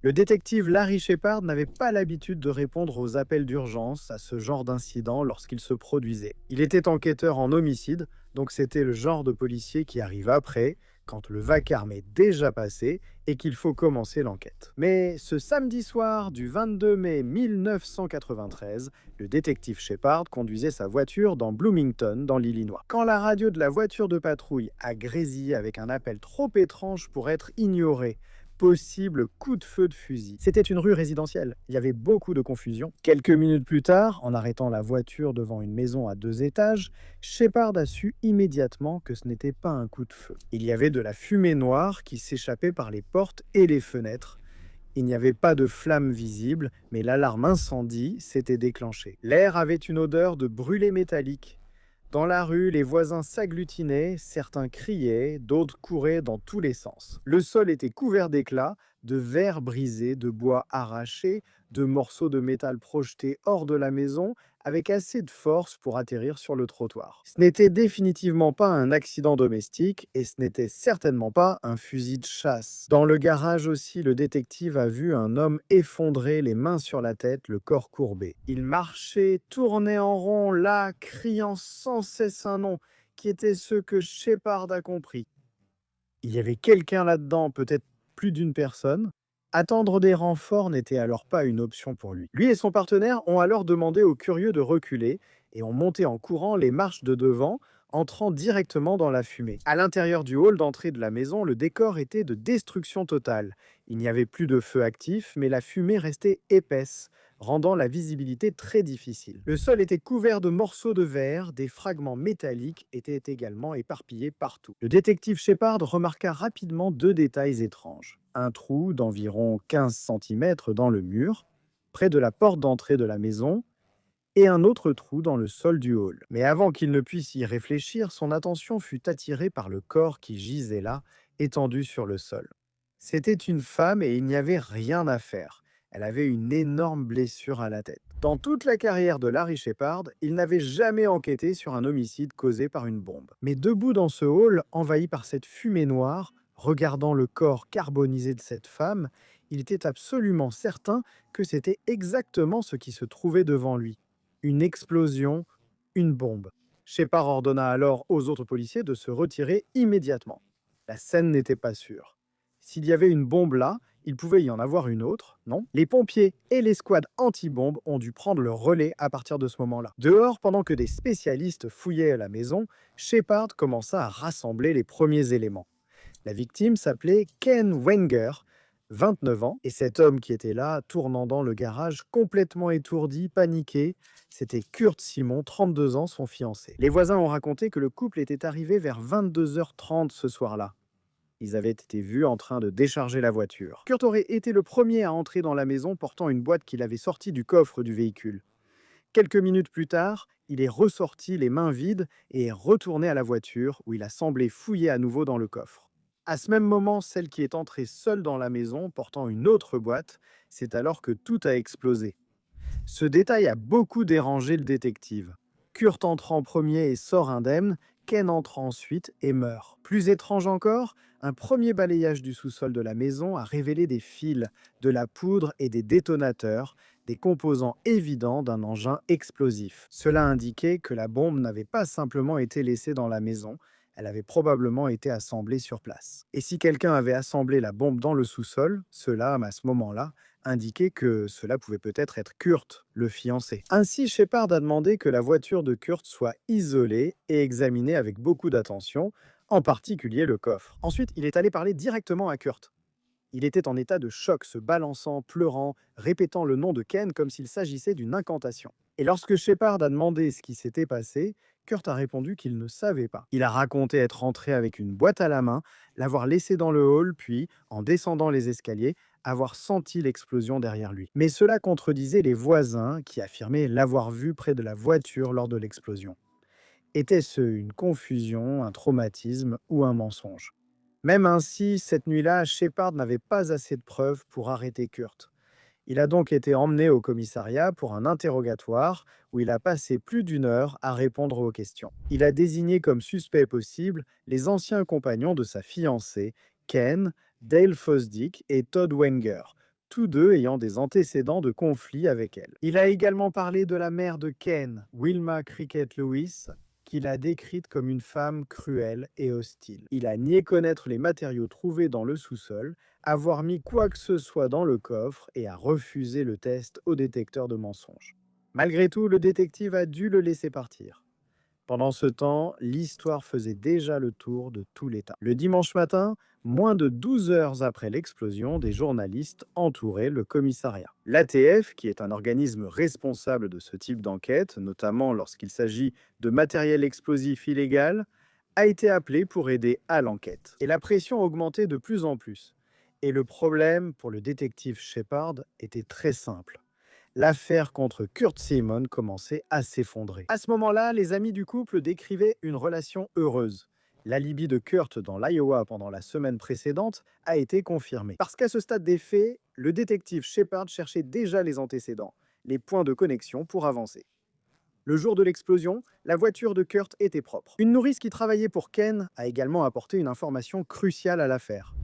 Le détective Larry Shepard n'avait pas l'habitude de répondre aux appels d'urgence à ce genre d'incident lorsqu'il se produisait. Il était enquêteur en homicide, donc c'était le genre de policier qui arrive après, quand le vacarme est déjà passé et qu'il faut commencer l'enquête. Mais ce samedi soir du 22 mai 1993, le détective Shepard conduisait sa voiture dans Bloomington, dans l'Illinois. Quand la radio de la voiture de patrouille a grésillé avec un appel trop étrange pour être ignoré, possible coup de feu de fusil. C'était une rue résidentielle. Il y avait beaucoup de confusion. Quelques minutes plus tard, en arrêtant la voiture devant une maison à 2 étages, Shepard a su immédiatement que ce n'était pas un coup de feu. Il y avait de la fumée noire qui s'échappait par les portes et les fenêtres. Il n'y avait pas de flamme visible, mais l'alarme incendie s'était déclenchée. L'air avait une odeur de brûlé métallique. Dans la rue, les voisins s'agglutinaient, certains criaient, d'autres couraient dans tous les sens. Le sol était couvert d'éclats, de verres brisés, de bois arrachés, de morceaux de métal projetés hors de la maison, avec assez de force pour atterrir sur le trottoir. Ce n'était définitivement pas un accident domestique et ce n'était certainement pas un fusil de chasse. Dans le garage aussi, le détective a vu un homme effondré, les mains sur la tête, le corps courbé. Il marchait, tournait en rond, là, criant sans cesse un nom, qui était ce que Shepard a compris. Il y avait quelqu'un là-dedans, peut-être plus d'une personne. Attendre des renforts n'était alors pas une option pour lui. Lui et son partenaire ont alors demandé aux curieux de reculer et ont monté en courant les marches de devant, entrant directement dans la fumée. À l'intérieur du hall d'entrée de la maison, le décor était de destruction totale. Il n'y avait plus de feu actif, mais la fumée restait épaisse, rendant la visibilité très difficile. Le sol était couvert de morceaux de verre, des fragments métalliques étaient également éparpillés partout. Le détective Shepard remarqua rapidement 2 détails étranges. Un trou d'environ 15 cm dans le mur, près de la porte d'entrée de la maison, et un autre trou dans le sol du hall. Mais avant qu'il ne puisse y réfléchir, son attention fut attirée par le corps qui gisait là, étendu sur le sol. C'était une femme et il n'y avait rien à faire. Elle avait une énorme blessure à la tête. Dans toute la carrière de Larry Shepard, il n'avait jamais enquêté sur un homicide causé par une bombe. Mais debout dans ce hall, envahi par cette fumée noire, regardant le corps carbonisé de cette femme, il était absolument certain que c'était exactement ce qui se trouvait devant lui. Une explosion, une bombe. Shepard ordonna alors aux autres policiers de se retirer immédiatement. La scène n'était pas sûre. S'il y avait une bombe là, il pouvait y en avoir une autre, non? Les pompiers et l'escouade anti-bombe ont dû prendre le relais à partir de ce moment-là. Dehors, pendant que des spécialistes fouillaient la maison, Shepard commença à rassembler les premiers éléments. La victime s'appelait Ken Wenger, 29 ans, et cet homme qui était là, tournant dans le garage, complètement étourdi, paniqué, c'était Kurt Simon, 32 ans, son fiancé. Les voisins ont raconté que le couple était arrivé vers 22h30 ce soir-là. Ils avaient été vus en train de décharger la voiture. Kurt aurait été le premier à entrer dans la maison portant une boîte qu'il avait sortie du coffre du véhicule. Quelques minutes plus tard, il est ressorti les mains vides et est retourné à la voiture où il a semblé fouiller à nouveau dans le coffre. À ce même moment, celle qui est entrée seule dans la maison portant une autre boîte, c'est alors que tout a explosé. Ce détail a beaucoup dérangé le détective. Kurt entre en premier et sort indemne, Ken entre ensuite et meurt. Plus étrange encore, un premier balayage du sous-sol de la maison a révélé des fils, de la poudre et des détonateurs, des composants évidents d'un engin explosif. Cela indiquait que la bombe n'avait pas simplement été laissée dans la maison, elle avait probablement été assemblée sur place. Et si quelqu'un avait assemblé la bombe dans le sous-sol, cela, à ce moment-là, indiquait que cela pouvait peut-être être Kurt, le fiancé. Ainsi, Shepard a demandé que la voiture de Kurt soit isolée et examinée avec beaucoup d'attention, en particulier le coffre. Ensuite, il est allé parler directement à Kurt. Il était en état de choc, se balançant, pleurant, répétant le nom de Ken comme s'il s'agissait d'une incantation. Et lorsque Shepard a demandé ce qui s'était passé, Kurt a répondu qu'il ne savait pas. Il a raconté être rentré avec une boîte à la main, l'avoir laissée dans le hall, puis, en descendant les escaliers, avoir senti l'explosion derrière lui. Mais cela contredisait les voisins qui affirmaient l'avoir vu près de la voiture lors de l'explosion. Était-ce une confusion, un traumatisme ou un mensonge? Même ainsi, cette nuit-là, Shepard n'avait pas assez de preuves pour arrêter Kurt. Il a donc été emmené au commissariat pour un interrogatoire où il a passé plus d'1 heure à répondre aux questions. Il a désigné comme suspects possibles les anciens compagnons de sa fiancée, Ken, Dale Fosdick et Todd Wenger, tous deux ayant des antécédents de conflits avec elle. Il a également parlé de la mère de Ken, Wilma Cricket Lewis, qu'il a décrite comme une femme cruelle et hostile. Il a nié connaître les matériaux trouvés dans le sous-sol, avoir mis quoi que ce soit dans le coffre et a refusé le test au détecteur de mensonges. Malgré tout, le détective a dû le laisser partir. Pendant ce temps, l'histoire faisait déjà le tour de tout l'État. Le dimanche matin, moins de 12 heures après l'explosion, des journalistes entouraient le commissariat. L'ATF, qui est un organisme responsable de ce type d'enquête, notamment lorsqu'il s'agit de matériel explosif illégal, a été appelé pour aider à l'enquête. Et la pression augmentait de plus en plus. Et le problème pour le détective Shepard était très simple. L'affaire contre Kurt Simon commençait à s'effondrer. À ce moment-là, les amis du couple décrivaient une relation heureuse. L'alibi de Kurt dans l'Iowa pendant la semaine précédente a été confirmé. Parce qu'à ce stade des faits, le détective Shepard cherchait déjà les antécédents, les points de connexion pour avancer. Le jour de l'explosion, la voiture de Kurt était propre. Une nourrice qui travaillait pour Ken a également apporté une information cruciale à l'affaire.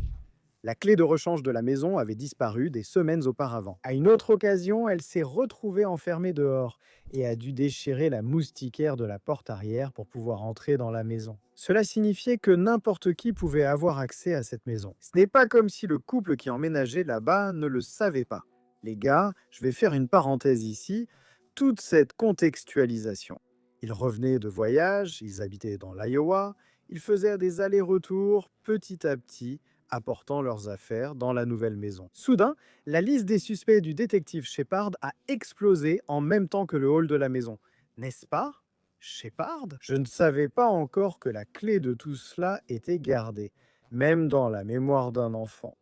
La clé de rechange de la maison avait disparu des semaines auparavant. À une autre occasion, elle s'est retrouvée enfermée dehors et a dû déchirer la moustiquaire de la porte arrière pour pouvoir entrer dans la maison. Cela signifiait que n'importe qui pouvait avoir accès à cette maison. Ce n'est pas comme si le couple qui emménageait là-bas ne le savait pas. Les gars, je vais faire une parenthèse ici, toute cette contextualisation. Ils revenaient de voyage, ils habitaient dans l'Iowa, ils faisaient des allers-retours petit à petit, apportant leurs affaires dans la nouvelle maison. Soudain, la liste des suspects du détective Shepard a explosé en même temps que le hall de la maison. N'est-ce pas, Shepard? Je ne savais pas encore que la clé de tout cela était gardée, même dans la mémoire d'un enfant.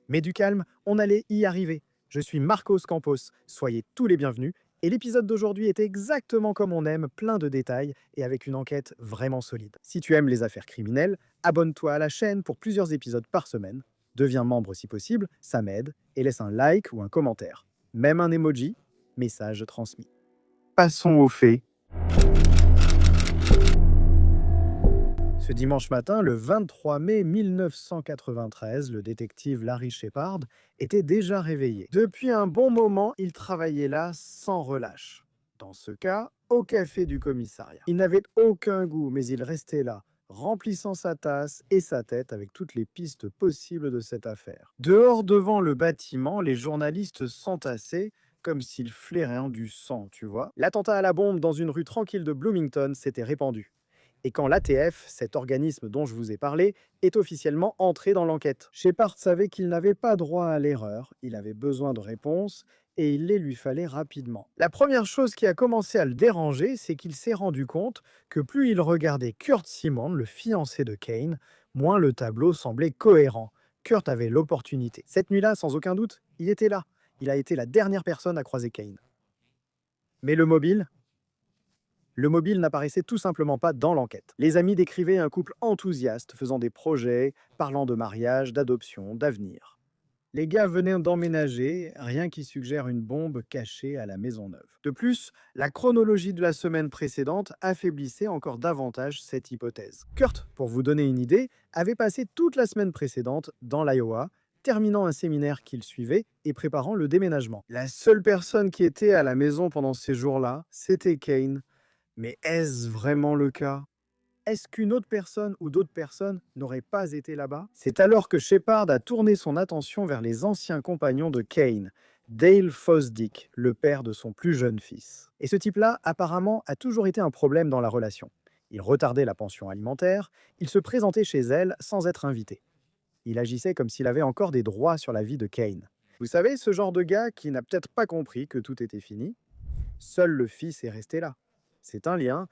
Mais du calme, on allait y arriver. Je suis Marcos Campos, soyez tous les bienvenus. Et l'épisode d'aujourd'hui est exactement comme on aime, plein de détails et avec une enquête vraiment solide. Si tu aimes les affaires criminelles, abonne-toi à la chaîne pour plusieurs épisodes par semaine. Deviens membre si possible, ça m'aide, et laisse un like ou un commentaire. Même un emoji, message transmis. Passons aux faits. Ce dimanche matin, le 23 mai 1993, le détective Larry Shepard était déjà réveillé. Depuis un bon moment, il travaillait là sans relâche. Dans ce cas, au café du commissariat. Il n'avait aucun goût, mais il restait là, remplissant sa tasse et sa tête avec toutes les pistes possibles de cette affaire. Dehors, devant le bâtiment, les journalistes s'entassaient comme s'ils flairaient du sang, tu vois. L'attentat à la bombe dans une rue tranquille de Bloomington s'était répandu. Et quand l'ATF, cet organisme dont je vous ai parlé, est officiellement entré dans l'enquête. Shepard savait qu'il n'avait pas droit à l'erreur, il avait besoin de réponses, et il les lui fallait rapidement. La première chose qui a commencé à le déranger, c'est qu'il s'est rendu compte que plus il regardait Kurt Simon, le fiancé de Kane, moins le tableau semblait cohérent. Kurt avait l'opportunité. Cette nuit-là, sans aucun doute, il était là. Il a été la dernière personne à croiser Kane. Mais le mobile n'apparaissait tout simplement pas dans l'enquête. Les amis décrivaient un couple enthousiaste, faisant des projets, parlant de mariage, d'adoption, d'avenir. Les gars venaient d'emménager, rien qui suggère une bombe cachée à la maison neuve. De plus, la chronologie de la semaine précédente affaiblissait encore davantage cette hypothèse. Kurt, pour vous donner une idée, avait passé toute la semaine précédente dans l'Iowa, terminant un séminaire qu'il suivait et préparant le déménagement. La seule personne qui était à la maison pendant ces jours-là, c'était Kane. Mais est-ce vraiment le cas? Est-ce qu'une autre personne ou d'autres personnes n'auraient pas été là-bas? C'est alors que Shepard a tourné son attention vers les anciens compagnons de Kane, Dale Fosdick, le père de son plus jeune fils. Et ce type-là, apparemment, a toujours été un problème dans la relation. Il retardait la pension alimentaire, il se présentait chez elle sans être invité. Il agissait comme s'il avait encore des droits sur la vie de Kane. Vous savez, ce genre de gars qui n'a peut-être pas compris que tout était fini? Seul le fils est resté là. C'est un lien,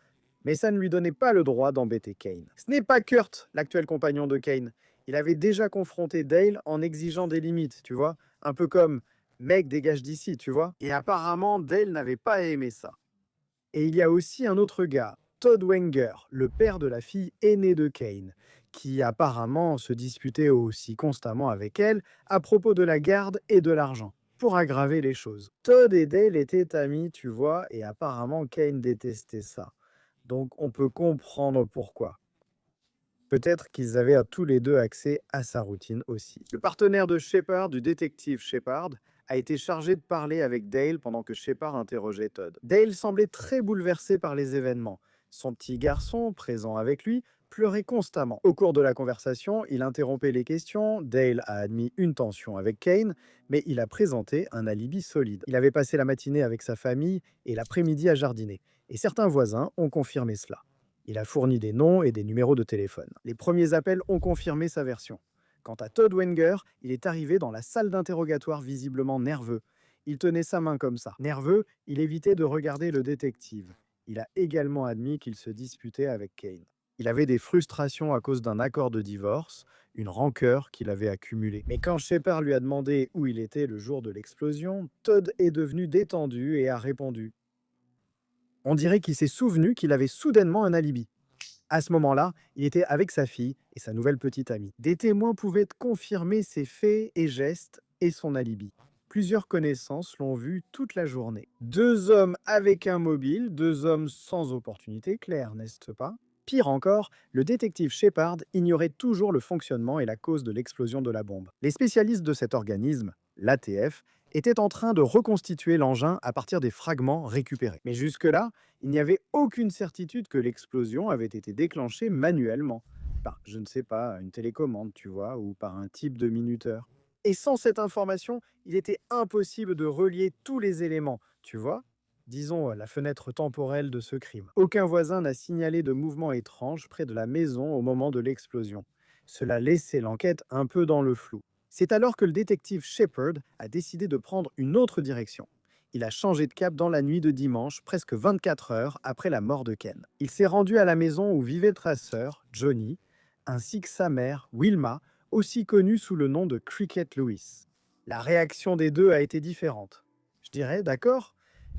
mais ça ne lui donnait pas le droit d'embêter Kane. Ce n'est pas Kurt, l'actuel compagnon de Kane. Il avait déjà confronté Dale en exigeant des limites, tu vois. Un peu comme « mec, dégage d'ici », tu vois. Et apparemment, Dale n'avait pas aimé ça. Et il y a aussi un autre gars, Todd Wenger, le père de la fille aînée de Kane, qui apparemment se disputait aussi constamment avec elle à propos de la garde et de l'argent. Pour aggraver les choses. Todd et Dale étaient amis, tu vois, et apparemment Kane détestait ça. Donc on peut comprendre pourquoi. Peut-être qu'ils avaient tous les deux accès à sa routine aussi. Le partenaire de Shepard, du détective Shepard, a été chargé de parler avec Dale pendant que Shepard interrogeait Todd. Dale semblait très bouleversé par les événements. Son petit garçon, présent avec lui, pleurait constamment. Au cours de la conversation, il interrompait les questions. Dale a admis une tension avec Kane, mais il a présenté un alibi solide. Il avait passé la matinée avec sa famille et l'après-midi à jardiner. Et certains voisins ont confirmé cela. Il a fourni des noms et des numéros de téléphone. Les premiers appels ont confirmé sa version. Quant à Todd Wenger, il est arrivé dans la salle d'interrogatoire visiblement nerveux. Il tenait sa main comme ça. Nerveux, il évitait de regarder le détective. Il a également admis qu'il se disputait avec Kane. Il avait des frustrations à cause d'un accord de divorce, une rancœur qu'il avait accumulée. Mais quand Shepard lui a demandé où il était le jour de l'explosion, Todd est devenu détendu et a répondu. On dirait qu'il s'est souvenu qu'il avait soudainement un alibi. À ce moment-là, il était avec sa fille et sa nouvelle petite amie. Des témoins pouvaient confirmer ses faits et gestes et son alibi. Plusieurs connaissances l'ont vu toute la journée. Deux hommes avec un mobile, deux hommes sans opportunité claire, n'est-ce pas? Pire encore, le détective Shepard ignorait toujours le fonctionnement et la cause de l'explosion de la bombe. Les spécialistes de cet organisme, l'ATF, étaient en train de reconstituer l'engin à partir des fragments récupérés. Mais jusque-là, il n'y avait aucune certitude que l'explosion avait été déclenchée manuellement, par, je ne sais pas, une télécommande, tu vois, ou par un type de minuteur. Et sans cette information, il était impossible de relier tous les éléments, tu vois, disons la fenêtre temporelle de ce crime. Aucun voisin n'a signalé de mouvements étranges près de la maison au moment de l'explosion. Cela laissait l'enquête un peu dans le flou. C'est alors que le détective Shepard a décidé de prendre une autre direction. Il a changé de cap dans la nuit de dimanche, presque 24 heures après la mort de Ken. Il s'est rendu à la maison où vivait sa sœur, Johnny, ainsi que sa mère, Wilma, aussi connue sous le nom de Cricket Lewis. La réaction des deux a été différente. Je dirais, d'accord?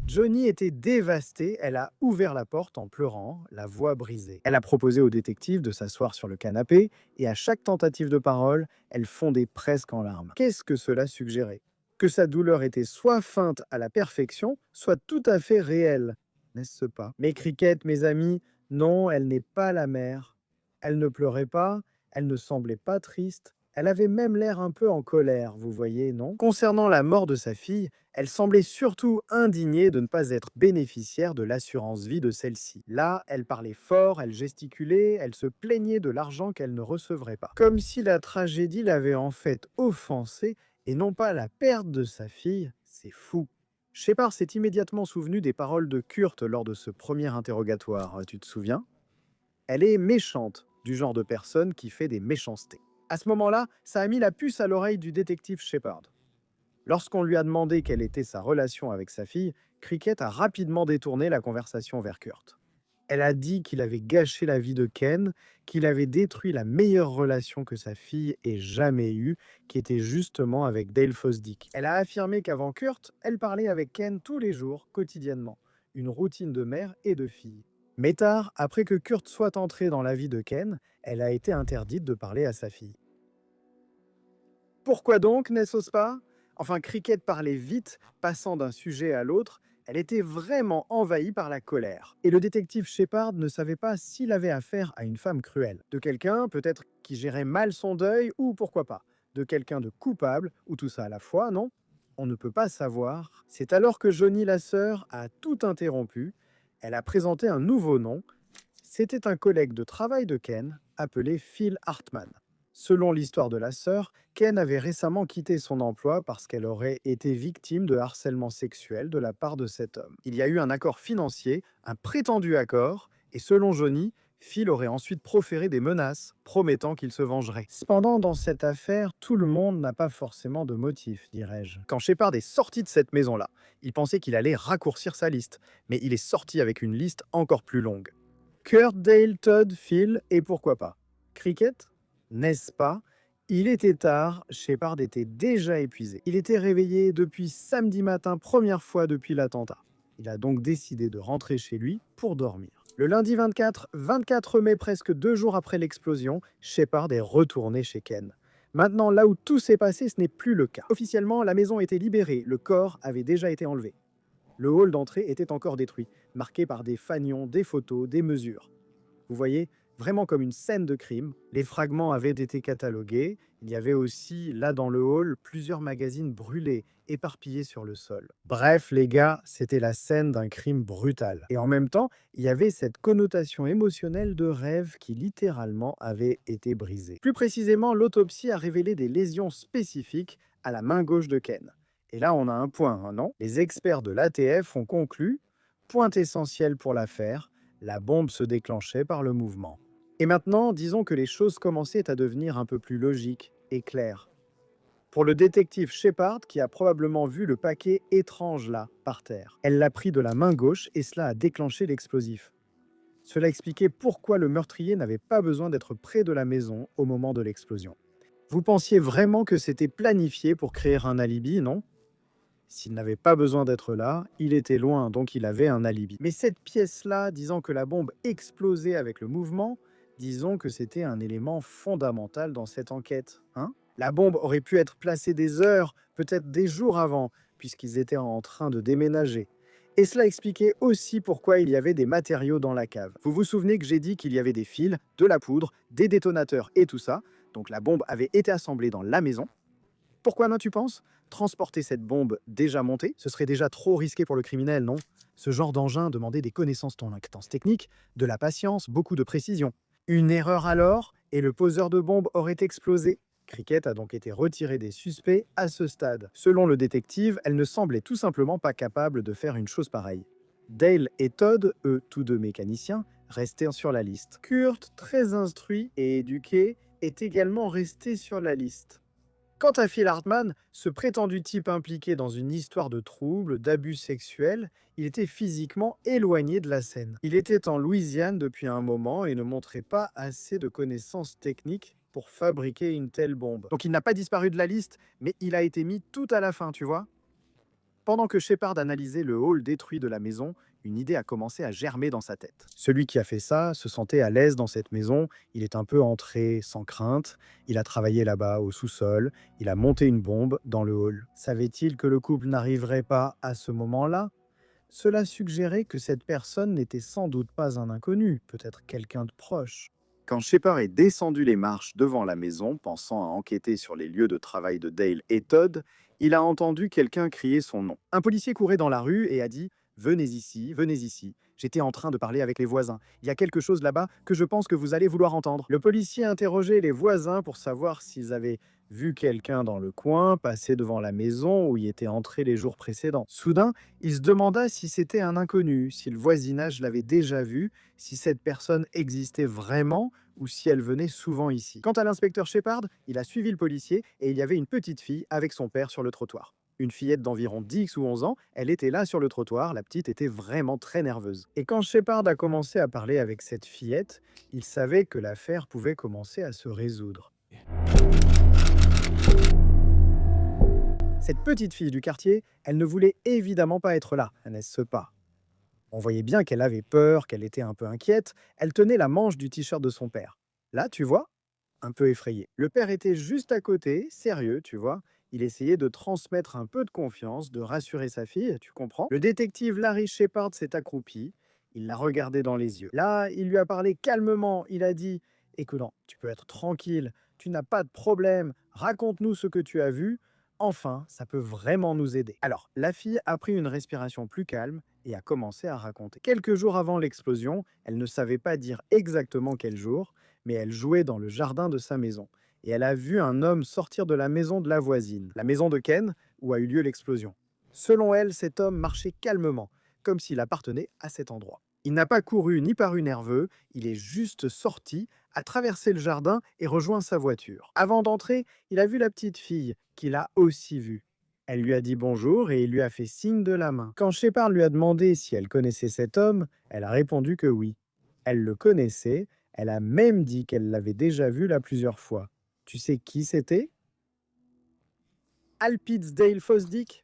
Johnny était dévastée, elle a ouvert la porte en pleurant, la voix brisée. Elle a proposé au détective de s'asseoir sur le canapé, et à chaque tentative de parole, elle fondait presque en larmes. Qu'est-ce que cela suggérait? Que sa douleur était soit feinte à la perfection, soit tout à fait réelle, n'est-ce pas? Mais Cricket, mes amis, non, elle n'est pas la mère. Elle ne pleurait pas, elle ne semblait pas triste, elle avait même l'air un peu en colère, vous voyez, non? Concernant la mort de sa fille, elle semblait surtout indignée de ne pas être bénéficiaire de l'assurance vie de celle-ci. Là, elle parlait fort, elle gesticulait, elle se plaignait de l'argent qu'elle ne recevrait pas. Comme si la tragédie l'avait en fait offensée et non pas la perte de sa fille, c'est fou. Shepard s'est immédiatement souvenu des paroles de Kurt lors de ce premier interrogatoire, tu te souviens? Elle est méchante, du genre de personne qui fait des méchancetés. À ce moment-là, ça a mis la puce à l'oreille du détective Shepard. Lorsqu'on lui a demandé quelle était sa relation avec sa fille, Cricket a rapidement détourné la conversation vers Kurt. Elle a dit qu'il avait gâché la vie de Ken, qu'il avait détruit la meilleure relation que sa fille ait jamais eue, qui était justement avec Dale Fosdick. Elle a affirmé qu'avant Kurt, elle parlait avec Ken tous les jours, quotidiennement. Une routine de mère et de fille. Mais tard, après que Kurt soit entré dans la vie de Ken, elle a été interdite de parler à sa fille. Pourquoi donc, n'est-ce pas? Enfin, Cricket parlait vite, passant d'un sujet à l'autre. Elle était vraiment envahie par la colère. Et le détective Shepard ne savait pas s'il avait affaire à une femme cruelle. De quelqu'un, peut-être, qui gérait mal son deuil, ou pourquoi pas, de quelqu'un de coupable, ou tout ça à la fois, non? On ne peut pas savoir. C'est alors que Johnny, la sœur, a tout interrompu. Elle a présenté un nouveau nom. C'était un collègue de travail de Ken, appelé Phil Hartman. Selon l'histoire de la sœur, Ken avait récemment quitté son emploi parce qu'elle aurait été victime de harcèlement sexuel de la part de cet homme. Il y a eu un accord financier, un prétendu accord, et selon Johnny, Phil aurait ensuite proféré des menaces, promettant qu'il se vengerait. Cependant, dans cette affaire, tout le monde n'a pas forcément de motif, dirais-je. Quand Shepard est sorti de cette maison-là, il pensait qu'il allait raccourcir sa liste, mais il est sorti avec une liste encore plus longue. Kurt, Dale, Todd, Phil, et pourquoi pas Cricket? N'est-ce pas? Il était tard, Shepard était déjà épuisé. Il était réveillé depuis samedi matin, première fois depuis l'attentat. Il a donc décidé de rentrer chez lui pour dormir. Le lundi 24 mai, presque 2 jours après l'explosion, Shepard est retourné chez Ken. Maintenant, là où tout s'est passé, ce n'est plus le cas. Officiellement, la maison était libérée, le corps avait déjà été enlevé. Le hall d'entrée était encore détruit, marqué par des fanions, des photos, des mesures. Vous voyez, vraiment comme une scène de crime. Les fragments avaient été catalogués. Il y avait aussi, là dans le hall, plusieurs magazines brûlés, éparpillés sur le sol. Bref, les gars, c'était la scène d'un crime brutal. Et en même temps, il y avait cette connotation émotionnelle de rêve qui littéralement avait été brisée. Plus précisément, l'autopsie a révélé des lésions spécifiques à la main gauche de Ken. Et là, on a un point, hein, non? Les experts de l'ATF ont conclu, point essentiel pour l'affaire, la bombe se déclenchait par le mouvement. Et maintenant, disons que les choses commençaient à devenir un peu plus logiques et claires. Pour le détective Shepard, qui a probablement vu le paquet étrange là, par terre, elle l'a pris de la main gauche et cela a déclenché l'explosif. Cela expliquait pourquoi le meurtrier n'avait pas besoin d'être près de la maison au moment de l'explosion. Vous pensiez vraiment que c'était planifié pour créer un alibi, non? S'il n'avait pas besoin d'être là, il était loin, donc il avait un alibi. Mais cette pièce-là, disant que la bombe explosait avec le mouvement, disons que c'était un élément fondamental dans cette enquête, hein? La bombe aurait pu être placée des heures, peut-être des jours avant, puisqu'ils étaient en train de déménager. Et cela expliquait aussi pourquoi il y avait des matériaux dans la cave. Vous vous souvenez que j'ai dit qu'il y avait des fils, de la poudre, des détonateurs et tout ça, donc la bombe avait été assemblée dans la maison. Pourquoi non, tu penses? Transporter cette bombe déjà montée, ce serait déjà trop risqué pour le criminel, non? Ce genre d'engin demandait des connaissances techniques, de la patience, beaucoup de précision. Une erreur alors, et le poseur de bombe aurait explosé. Cricket a donc été retirée des suspects à ce stade. Selon le détective, elle ne semblait tout simplement pas capable de faire une chose pareille. Dale et Todd, eux tous deux mécaniciens, restaient sur la liste. Kurt, très instruit et éduqué, est également resté sur la liste. Quant à Phil Hartman, ce prétendu type impliqué dans une histoire de troubles, d'abus sexuels, il était physiquement éloigné de la scène. Il était en Louisiane depuis un moment et ne montrait pas assez de connaissances techniques pour fabriquer une telle bombe. Donc il n'a pas disparu de la liste, mais il a été mis tout à la fin, tu vois. Pendant que Shepard analysait le hall détruit de la maison, une idée a commencé à germer dans sa tête. Celui qui a fait ça se sentait à l'aise dans cette maison, il est un peu entré sans crainte, il a travaillé là-bas au sous-sol, il a monté une bombe dans le hall. Savait-il que le couple n'arriverait pas à ce moment-là? Cela suggérait que cette personne n'était sans doute pas un inconnu, peut-être quelqu'un de proche. Quand Shepard est descendu les marches devant la maison, pensant à enquêter sur les lieux de travail de Dale et Todd, il a entendu quelqu'un crier son nom. Un policier courait dans la rue et a dit « Venez ici, venez ici. J'étais en train de parler avec les voisins. Il y a quelque chose là-bas que je pense que vous allez vouloir entendre. » Le policier interrogeait les voisins pour savoir s'ils avaient vu quelqu'un dans le coin passer devant la maison où il était entré les jours précédents. Soudain, il se demanda si c'était un inconnu, si le voisinage l'avait déjà vu, si cette personne existait vraiment ou si elle venait souvent ici. Quant à l'inspecteur Shepard, il a suivi le policier et il y avait une petite fille avec son père sur le trottoir. Une fillette d'environ 10 ou 11 ans, elle était là sur le trottoir, la petite était vraiment très nerveuse. Et quand Shepard a commencé à parler avec cette fillette, il savait que l'affaire pouvait commencer à se résoudre. Cette petite fille du quartier, elle ne voulait évidemment pas être là, n'est-ce pas? On voyait bien qu'elle avait peur, qu'elle était un peu inquiète, elle tenait la manche du t-shirt de son père. Là, tu vois, un peu effrayé. Le père était juste à côté, sérieux, tu vois. Il essayait de transmettre un peu de confiance, de rassurer sa fille, tu comprends? Le détective Larry Shepard s'est accroupi, il l'a regardé dans les yeux. Là, il lui a parlé calmement, il a dit « Écoute, non, tu peux être tranquille, tu n'as pas de problème, raconte-nous ce que tu as vu, enfin, ça peut vraiment nous aider. » Alors, la fille a pris une respiration plus calme et a commencé à raconter. Quelques jours avant l'explosion, elle ne savait pas dire exactement quel jour, mais elle jouait dans le jardin de sa maison. Et elle a vu un homme sortir de la maison de la voisine, la maison de Ken, où a eu lieu l'explosion. Selon elle, cet homme marchait calmement, comme s'il appartenait à cet endroit. Il n'a pas couru ni paru nerveux, il est juste sorti, a traversé le jardin et rejoint sa voiture. Avant d'entrer, il a vu la petite fille, qu'il a aussi vue. Elle lui a dit bonjour et il lui a fait signe de la main. Quand Shepard lui a demandé si elle connaissait cet homme, elle a répondu que oui. Elle le connaissait, elle a même dit qu'elle l'avait déjà vu là plusieurs fois. Tu sais qui c'était? Alpidsdale Fosdick?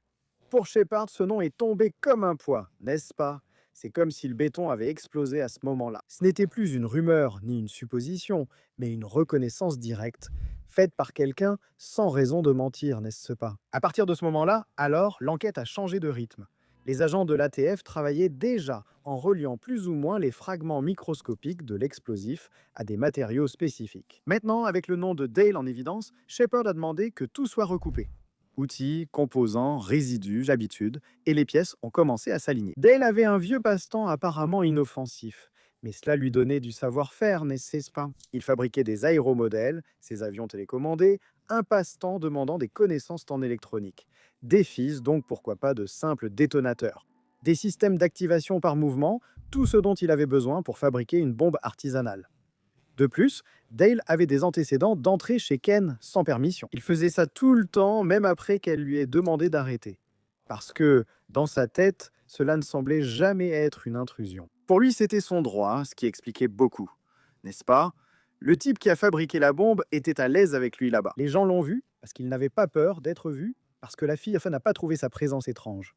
Pour Shepard, ce nom est tombé comme un poids, n'est-ce pas? C'est comme si le béton avait explosé à ce moment-là. Ce n'était plus une rumeur ni une supposition, mais une reconnaissance directe, faite par quelqu'un sans raison de mentir, n'est-ce pas? À partir de ce moment-là, alors, l'enquête a changé de rythme. Les agents de l'ATF travaillaient déjà en reliant plus ou moins les fragments microscopiques de l'explosif à des matériaux spécifiques. Maintenant, avec le nom de Dale en évidence, Shepard a demandé que tout soit recoupé. Outils, composants, résidus, habitudes, et les pièces ont commencé à s'aligner. Dale avait un vieux passe-temps apparemment inoffensif, mais cela lui donnait du savoir-faire, n'est-ce pas? Il fabriquait des aéromodèles, ses avions télécommandés, un passe-temps demandant des connaissances en électronique. Des fils, donc pourquoi pas de simples détonateurs. Des systèmes d'activation par mouvement, tout ce dont il avait besoin pour fabriquer une bombe artisanale. De plus, Dale avait des antécédents d'entrer chez Ken sans permission. Il faisait ça tout le temps, même après qu'elle lui ait demandé d'arrêter. Parce que, dans sa tête, cela ne semblait jamais être une intrusion. Pour lui, c'était son droit, ce qui expliquait beaucoup. N'est-ce pas? Le type qui a fabriqué la bombe était à l'aise avec lui là-bas. Les gens l'ont vu, parce qu'il n'avait pas peur d'être vu, parce que la fille n'a pas trouvé sa présence étrange.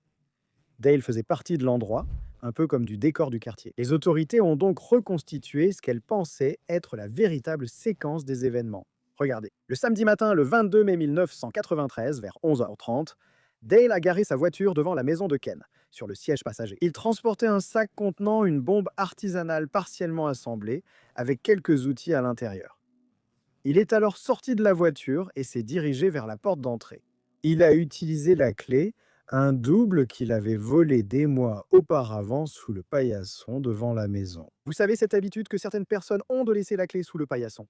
Dale faisait partie de l'endroit, un peu comme du décor du quartier. Les autorités ont donc reconstitué ce qu'elles pensaient être la véritable séquence des événements. Regardez. Le samedi matin, le 22 mai 1993, vers 11h30, Dale a garé sa voiture devant la maison de Ken, sur le siège passager. Il transportait un sac contenant une bombe artisanale partiellement assemblée, avec quelques outils à l'intérieur. Il est alors sorti de la voiture et s'est dirigé vers la porte d'entrée. Il a utilisé la clé, un double qu'il avait volé des mois auparavant sous le paillasson devant la maison. Vous savez cette habitude que certaines personnes ont de laisser la clé sous le paillasson?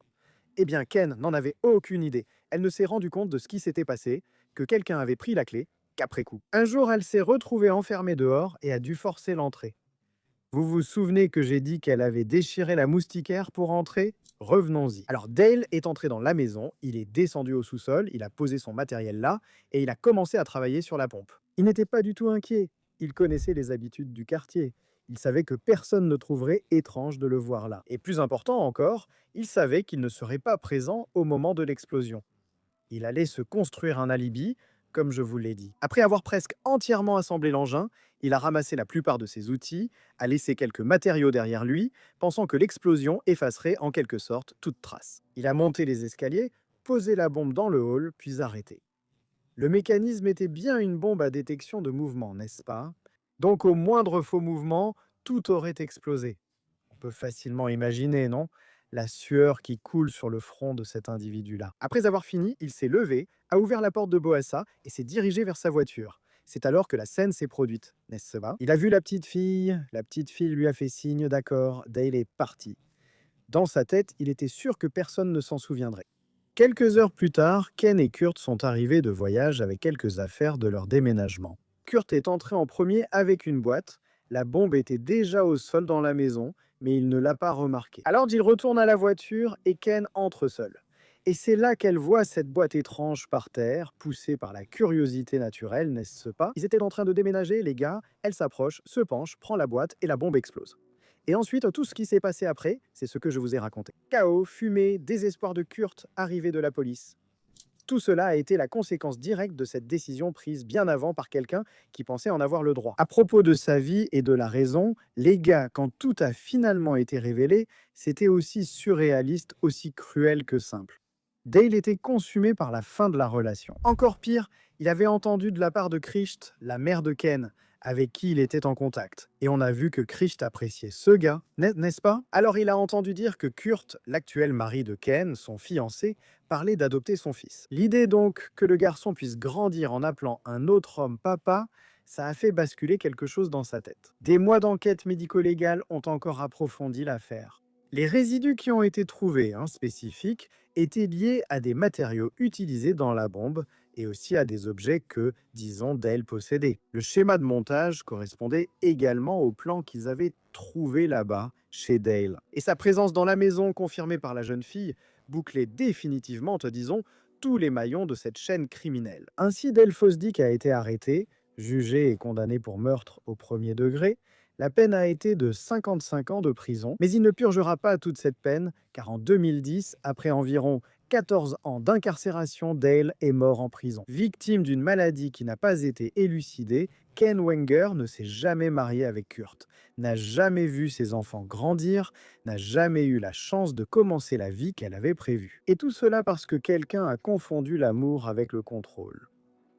Eh bien, Ken n'en avait aucune idée. Elle ne s'est rendue compte de ce qui s'était passé, que quelqu'un avait pris la clé, qu'après coup. Un jour, elle s'est retrouvée enfermée dehors et a dû forcer l'entrée. Vous vous souvenez que j'ai dit qu'elle avait déchiré la moustiquaire pour entrer? Revenons-y. Alors Dale est entré dans la maison, il est descendu au sous-sol, il a posé son matériel là, et il a commencé à travailler sur la pompe. Il n'était pas du tout inquiet, il connaissait les habitudes du quartier. Il savait que personne ne trouverait étrange de le voir là. Et plus important encore, il savait qu'il ne serait pas présent au moment de l'explosion. Il allait se construire un alibi, comme je vous l'ai dit. Après avoir presque entièrement assemblé l'engin, il a ramassé la plupart de ses outils, a laissé quelques matériaux derrière lui, pensant que l'explosion effacerait en quelque sorte toute trace. Il a monté les escaliers, posé la bombe dans le hall, puis arrêté. Le mécanisme était bien une bombe à détection de mouvement, n'est-ce pas? Donc au moindre faux mouvement, tout aurait explosé. On peut facilement imaginer, non? La sueur qui coule sur le front de cet individu-là. Après avoir fini, il s'est levé, a ouvert la porte de Boassa et s'est dirigé vers sa voiture. C'est alors que la scène s'est produite, n'est-ce pas? Il a vu la petite fille lui a fait signe d'accord, Dale est parti. Dans sa tête, il était sûr que personne ne s'en souviendrait. Quelques heures plus tard, Ken et Kurt sont arrivés de voyage avec quelques affaires de leur déménagement. Kurt est entré en premier avec une boîte. La bombe était déjà au sol dans la maison, mais il ne l'a pas remarqué. Alors il retourne à la voiture et Ken entre seul. Et c'est là qu'elle voit cette boîte étrange par terre, poussée par la curiosité naturelle, n'est-ce pas? Ils étaient en train de déménager, les gars. Elle s'approche, se penche, prend la boîte et la bombe explose. Et ensuite, tout ce qui s'est passé après, c'est ce que je vous ai raconté. Chaos, fumée, désespoir de Kurt, arrivée de la police. Tout cela a été la conséquence directe de cette décision prise bien avant par quelqu'un qui pensait en avoir le droit. À propos de sa vie et de la raison, les gars, quand tout a finalement été révélé, c'était aussi surréaliste, aussi cruel que simple. Dale était consumé par la fin de la relation. Encore pire, il avait entendu de la part de Krisht, la mère de Ken, avec qui il était en contact. Et on a vu que Krisht appréciait ce gars, n'est-ce pas? Alors il a entendu dire que Kurt, l'actuel mari de Ken, son fiancé, parlait d'adopter son fils. L'idée donc que le garçon puisse grandir en appelant un autre homme papa, ça a fait basculer quelque chose dans sa tête. Des mois d'enquête médico-légale ont encore approfondi l'affaire. Les résidus qui ont été trouvés, spécifiques, étaient liés à des matériaux utilisés dans la bombe et aussi à des objets que, disons, Dale possédait. Le schéma de montage correspondait également au plan qu'ils avaient trouvé là-bas, chez Dale. Et sa présence dans la maison, confirmée par la jeune fille, bouclait définitivement, disons, tous les maillons de cette chaîne criminelle. Ainsi, Dale Fosdick a été arrêté, jugé et condamné pour meurtre au premier degré. La peine a été de 55 ans de prison, mais il ne purgera pas toute cette peine, car en 2010, après environ 14 ans d'incarcération, Dale est mort en prison. Victime d'une maladie qui n'a pas été élucidée, Ken Wenger ne s'est jamais marié avec Kurt, n'a jamais vu ses enfants grandir, n'a jamais eu la chance de commencer la vie qu'elle avait prévue. Et tout cela parce que quelqu'un a confondu l'amour avec le contrôle.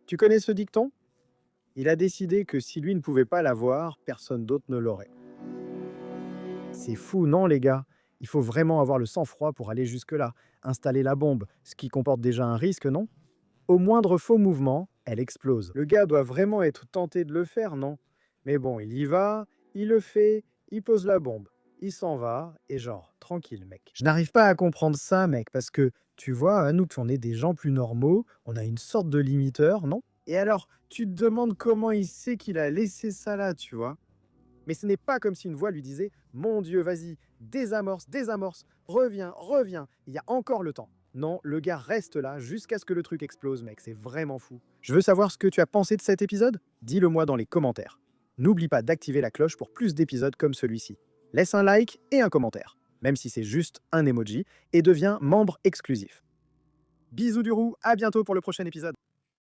Tu connais ce dicton? Il a décidé que si lui ne pouvait pas l'avoir, personne d'autre ne l'aurait. C'est fou, non, les gars? Il faut vraiment avoir le sang-froid pour aller jusque-là. Installer la bombe, ce qui comporte déjà un risque, non? Au moindre faux mouvement, elle explose. Le gars doit vraiment être tenté de le faire, non? Mais bon, il y va, il le fait, il pose la bombe, il s'en va, et genre, tranquille, mec. Je n'arrive pas à comprendre ça, mec, parce que, tu vois, nous, on est des gens plus normaux, on a une sorte de limiteur, non? Et alors, tu te demandes comment il sait qu'il a laissé ça là, tu vois? Mais ce n'est pas comme si une voix lui disait: «Mon Dieu, vas-y, désamorce, désamorce, reviens, reviens, il y a encore le temps». Non, le gars reste là jusqu'à ce que le truc explose, mec, c'est vraiment fou. Je veux savoir ce que tu as pensé de cet épisode? Dis-le moi dans les commentaires. N'oublie pas d'activer la cloche pour plus d'épisodes comme celui-ci. Laisse un like et un commentaire, même si c'est juste un emoji, et deviens membre exclusif. Bisous du roux, à bientôt pour le prochain épisode.